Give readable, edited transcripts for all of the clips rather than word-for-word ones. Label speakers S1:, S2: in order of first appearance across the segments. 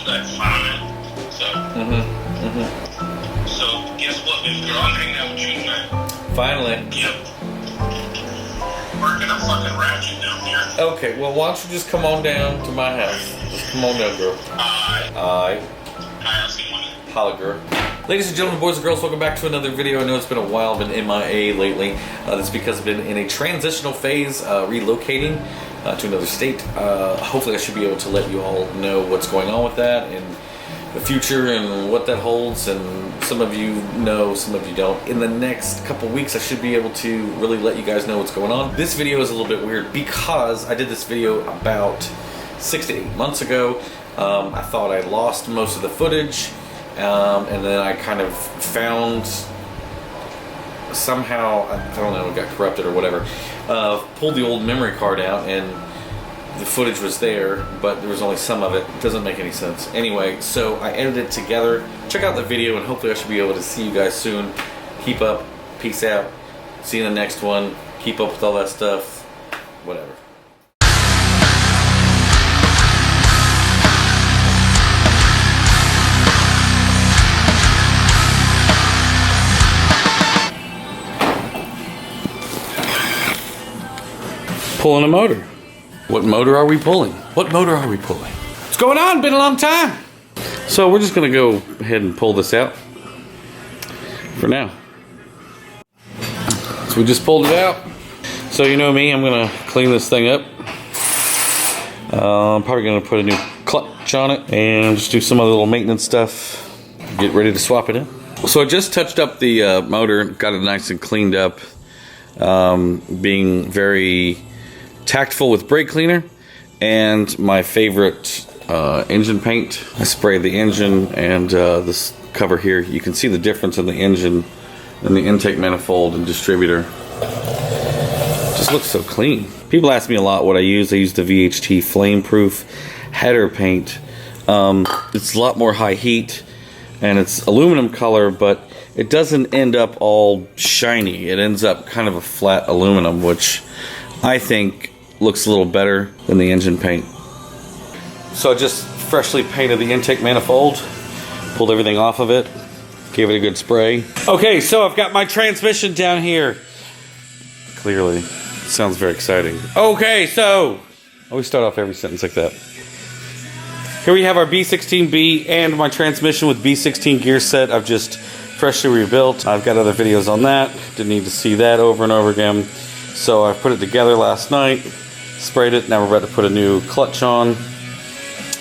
S1: that fine. So, so guess what, baby girl? I'm hanging out with you tonight.
S2: Finally.
S1: Yep. Working a fucking ratchet down here.
S2: Okay, well, why don't you just come on down to my house? Just come on down, girl. Aye.
S1: I'll see you.
S2: Holla, girl. Ladies and gentlemen, boys and girls, welcome back to another video. I know it's been a while, I've been MIA lately. That's because I've been in a transitional phase, relocating to another state. Hopefully I should be able to let you all know what's going on with that and the future and what that holds, and some of you know, some of you don't. In the next couple weeks I should be able to really let you guys know what's going on. This video is a little bit weird because I did this video about 6 to 8 months ago. I thought I lost most of the footage, and then I kind of found somehow, I don't know, it got corrupted or whatever, pulled the old memory card out and the footage was there, but there was only some of it. It doesn't make any sense. Anyway, so I edited it together. Check out the video and hopefully I should be able to see you guys soon. Keep up. Peace out. See you in the next one. Keep up with all that stuff. Whatever. Pulling a motor. What motor are we pulling? What motor are we pulling? What's going on? Been a long time. So we're just gonna go ahead and pull this out for now. So we just pulled it out. So you know me, I'm gonna clean this thing up. I'm probably gonna put a new clutch on it and just do some other little maintenance stuff. Get ready to swap it in. So I just touched up the motor, got it nice and cleaned up. Being very tactful with brake cleaner and my favorite engine paint. I sprayed the engine and this cover here. You can see the difference in the engine and the intake manifold and distributor. Just looks so clean. People ask me a lot what I use. I use the VHT flame-proof header paint. It's a lot more high heat and it's aluminum color, but it doesn't end up all shiny. It ends up kind of a flat aluminum, which I think looks a little better than the engine paint. So I just freshly painted the intake manifold, pulled everything off of it, gave it a good spray. Okay, so I've got my transmission down here. Clearly, sounds very exciting. Okay, so I always start off every sentence like that. Here we have our B16B and my transmission with B16 gear set. I've just freshly rebuilt. I've got other videos on that. Didn't need to see that over and over again. So I put it together last night, sprayed it. Now we're about to put a new clutch on,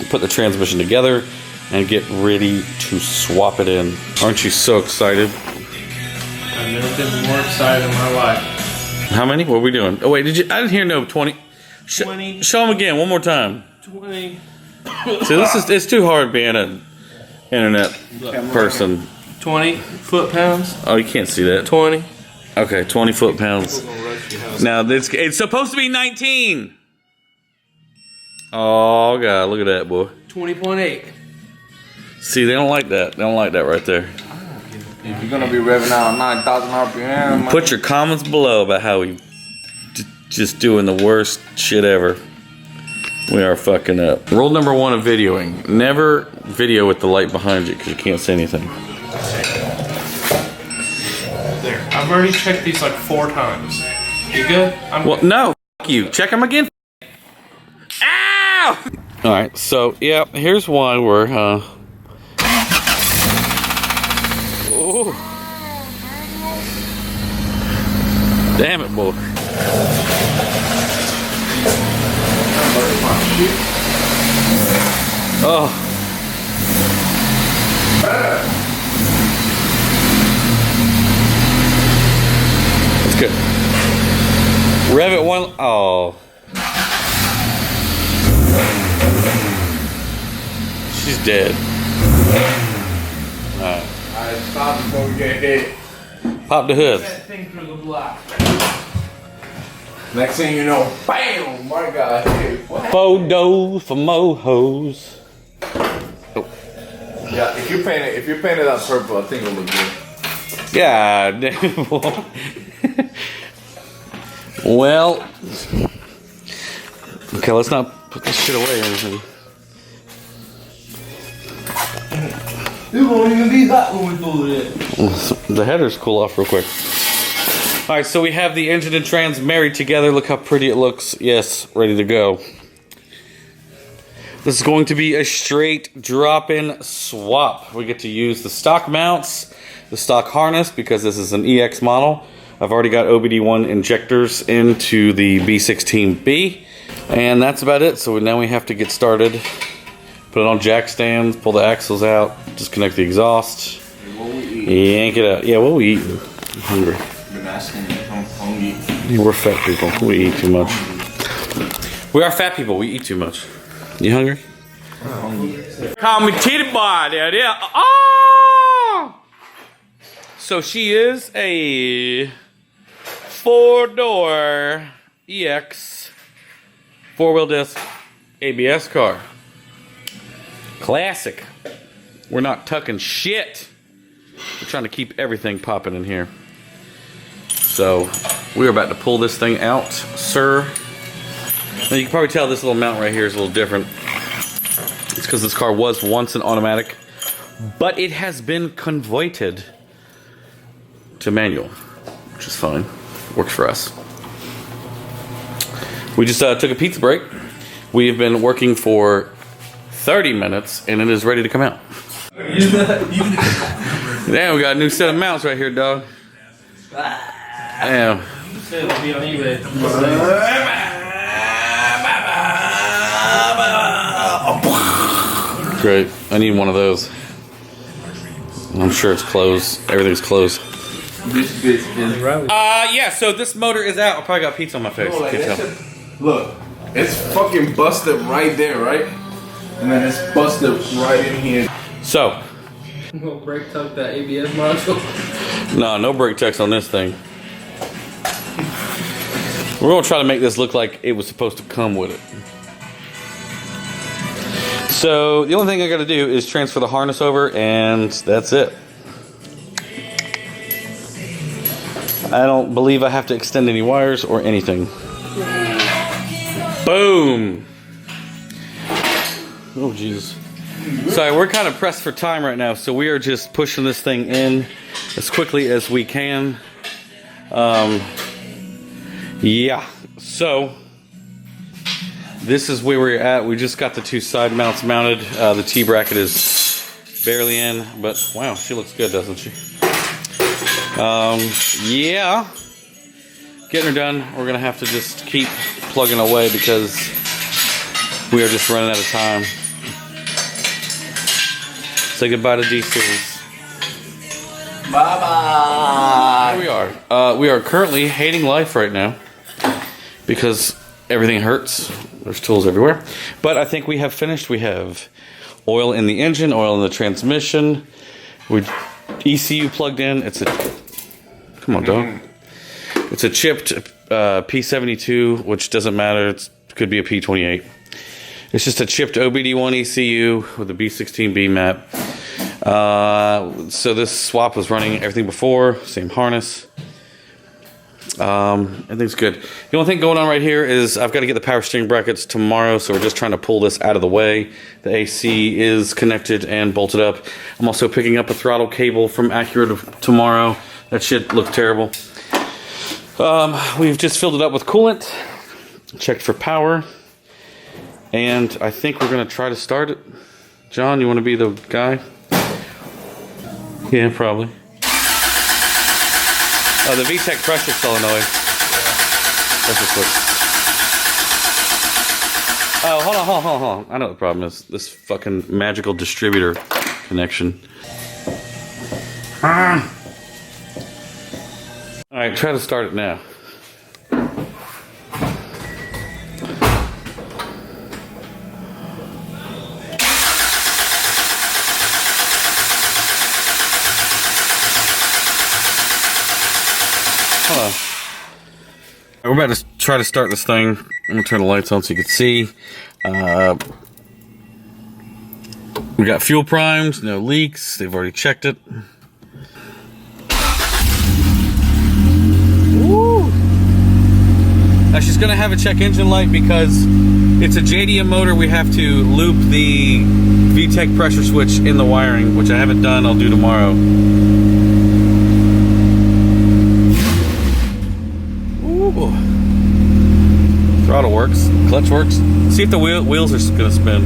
S2: put the transmission together, and get ready to swap it in. Aren't you so excited?
S3: I've never been more excited in my life.
S2: How many? What are we doing? Oh wait, I didn't hear no 20.
S3: 20.
S2: Show them again, one more time.
S3: 20.
S2: See, it's too hard being an internet person.
S3: 20 foot-pounds.
S2: Oh, you can't see that.
S3: 20.
S2: Okay, 20 foot-pounds. Now, it's supposed to be 19. Oh, God, look at that, boy.
S3: 20.8.
S2: See, they don't like that. They don't like that right there.
S4: If you're gonna be revving out 9,000 RPM,
S2: Put your comments below about how we just doing the worst shit ever. We are fucking up. Rule number 1 of videoing. Never video with the light behind you because you can't see anything.
S3: There. I've already checked these like 4 times. You good?
S2: Well, no. F you. Check them again. Ow! Alright, so, yeah, here's why we're, Ooh. Damn it, boy. Oh. That's good. Rev it one. Oh. She's dead. Alright.
S4: Alright, stop before we get hit.
S2: Pop the hood.
S3: That thing through the block.
S4: Next thing you know, bam! My God, hey, what?
S2: Photos for mojos. Oh.
S4: Yeah, if you paint it on purple, I think it'll look good.
S2: Yeah, damn. Well, okay, let's not put this shit away or anything.
S5: It won't even be hot when we pull it in.
S2: The headers cool off real quick. All right, so we have the engine and trans married together. Look how pretty it looks. Yes, ready to go. This is going to be a straight drop-in swap. We get to use the stock mounts, the stock harness, because this is an EX model. I've already got OBD1 injectors into the B16B, and that's about it. So now we have to get started. Put it on jack stands, pull the axles out, disconnect the exhaust, yank it out. Yeah, what we eating? I'm hungry.
S5: Been asking if I'm hungry.
S2: Yeah, we're fat people. We eat too much. We are fat people. We eat too much. You hungry?
S5: I'm hungry.
S2: Call me titty boy there. Oh! So she is a 4-door EX 4-wheel disc ABS car. Classic. We're not tucking shit. We're trying to keep everything popping in here. So we're about to pull this thing out, sir. Now you can probably tell this little mount right here is a little different. It's because this car was once an automatic, but it has been converted to manual, which is fine. Works for us. We just took a pizza break. We have been working for 30 minutes, and it is ready to come out. Damn, we got a new set of mounts right here, dog. Damn.
S3: It'll be on eBay.
S2: Great. I need one of those. I'm sure it's closed. Everything's closed.
S5: This bitch is
S2: Yeah, so this motor is out. I probably got pizza on my face.
S5: like
S2: Can't
S5: that
S2: tell.
S5: shit- Look, it's fucking busted right there, right? And then it's busted right in here.
S2: So,
S3: We'll brake tuck that ABS module.
S2: no brake checks on this thing. We're gonna try to make this look like it was supposed to come with it. So, the only thing I gotta do is transfer the harness over, and that's it. I don't believe I have to extend any wires or anything. Boom! Oh, Jesus. Sorry, we're kind of pressed for time right now, so we are just pushing this thing in as quickly as we can. Yeah, so this is where we're at. We just got the two side mounts mounted. The T-bracket is barely in, but wow, she looks good, doesn't she? Yeah, getting her done. We're gonna have to just keep plugging away because we are just running out of time. Say goodbye to D-Series.
S5: Bye-bye.
S2: Here we are. We are currently hating life right now because everything hurts. There's tools everywhere. But I think we have finished. We have oil in the engine, oil in the transmission. We ECU plugged in. It's a... Come on, dog. It's a chipped P72, which doesn't matter. It could be a P28. It's just a chipped OBD1 ECU with a B16B map. So this swap was running everything before, same harness. Everything's good. The only thing going on right here is I've got to get the power steering brackets tomorrow, so we're just trying to pull this out of the way. The AC is connected and bolted up. I'm also picking up a throttle cable from Acura tomorrow. That shit looks terrible. We've just filled it up with coolant, checked for power, and I think we're going to try to start it. John, you want to be the guy? Yeah, probably. Oh, the VTEC pressure solenoid. That's a switch. Oh, hold on. I know what the problem is. This fucking magical distributor connection. Alright, try to start it now. We're about to try to start this thing. I'm gonna turn the lights on so you can see. We got fuel primed, no leaks. They've already checked it. Woo! That gosh, it's gonna have a check engine light because it's a JDM motor. We have to loop the VTEC pressure switch in the wiring, which I haven't done. I'll do tomorrow. Ooh. Throttle works, clutch works. See if the wheels are gonna spin.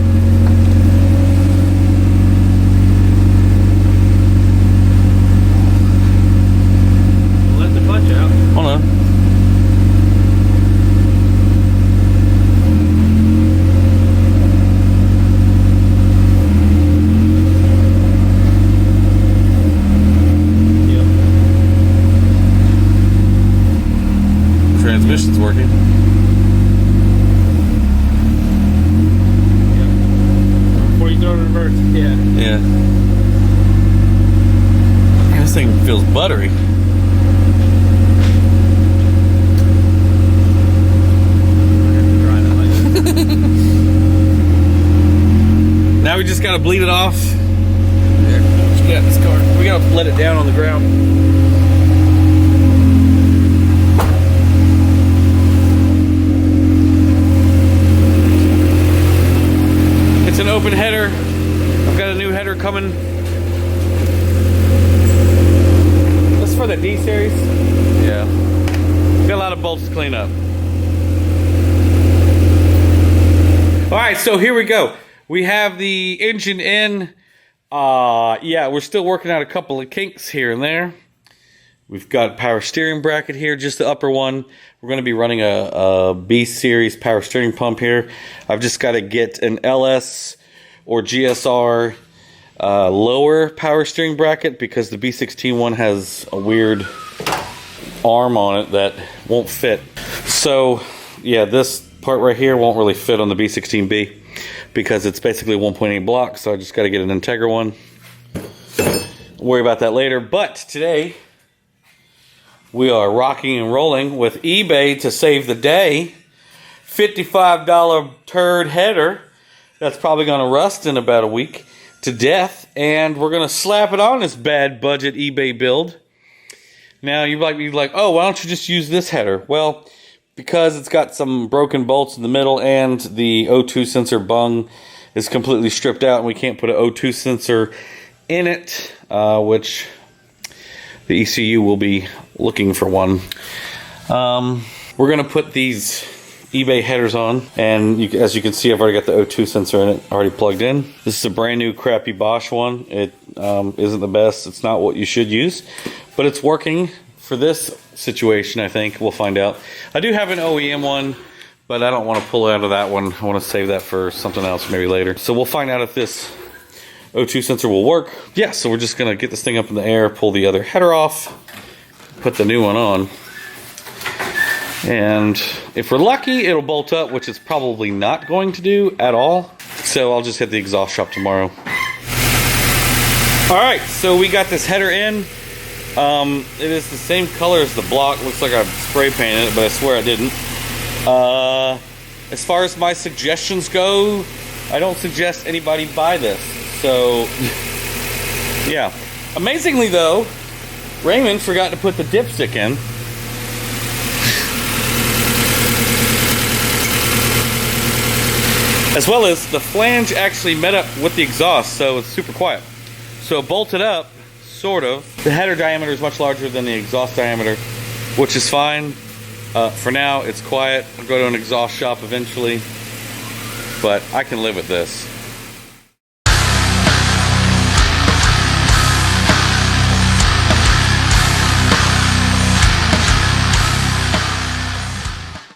S3: Let the clutch out.
S2: Hold on. Transmission's working.
S3: Before you throw it in reverse, yeah.
S2: Yeah. Man, this thing feels buttery. Now we just gotta bleed it off. There, what you got in this car? We gotta let it down on the ground. It's an open header. I've got a new header coming. This is for the D series. Yeah. Got a lot of bolts to clean up. All right, so here we go. We have the engine in. Yeah, we're still working out a couple of kinks here and there. We've got power steering bracket here, just the upper one. We're going to be running a B series power steering pump here. I've just got to get an LS or GSR lower power steering bracket because the B16 one has a weird arm on it that won't fit. So yeah, this part right here won't really fit on the B16B because it's basically 1.8 block, so I just got to get an Integra one. Worry about that later. But today we are rocking and rolling with eBay to save the day. $55 turd header that's probably going to rust in about a week to death, and we're going to slap it on this bad budget eBay build. Now you might be like, oh, why don't you just use this header? Well, because it's got some broken bolts in the middle and the O2 sensor bung is completely stripped out and we can't put an O2 sensor in it, which the ECU will be looking for one. We're going to put these eBay headers on, and as you can see, I've already got the O2 sensor in it already plugged in. This is a brand new crappy Bosch one. It isn't the best. It's not what you should use, but it's working for this situation. I think we'll find out. I do have an OEM one, but I don't want to pull out of that one. I want to save that for something else maybe later. So we'll find out if this O2 sensor will work. Yeah, so we're just gonna get this thing up in the air, pull the other header off, put the new one on, and if we're lucky it'll bolt up, which it's probably not going to do at all. So I'll just hit the exhaust shop tomorrow. Alright, so we got this header in. It is the same color as the block. Looks like I've spray painted it, but I swear I didn't. As far as my suggestions go, I don't suggest anybody buy this. So, yeah. Amazingly though, Raymond forgot to put the dipstick in. As well as the flange actually met up with the exhaust, so it's super quiet. So bolted up, sort of. The header diameter is much larger than the exhaust diameter, which is fine. For now, it's quiet. I'll go to an exhaust shop eventually, but I can live with this.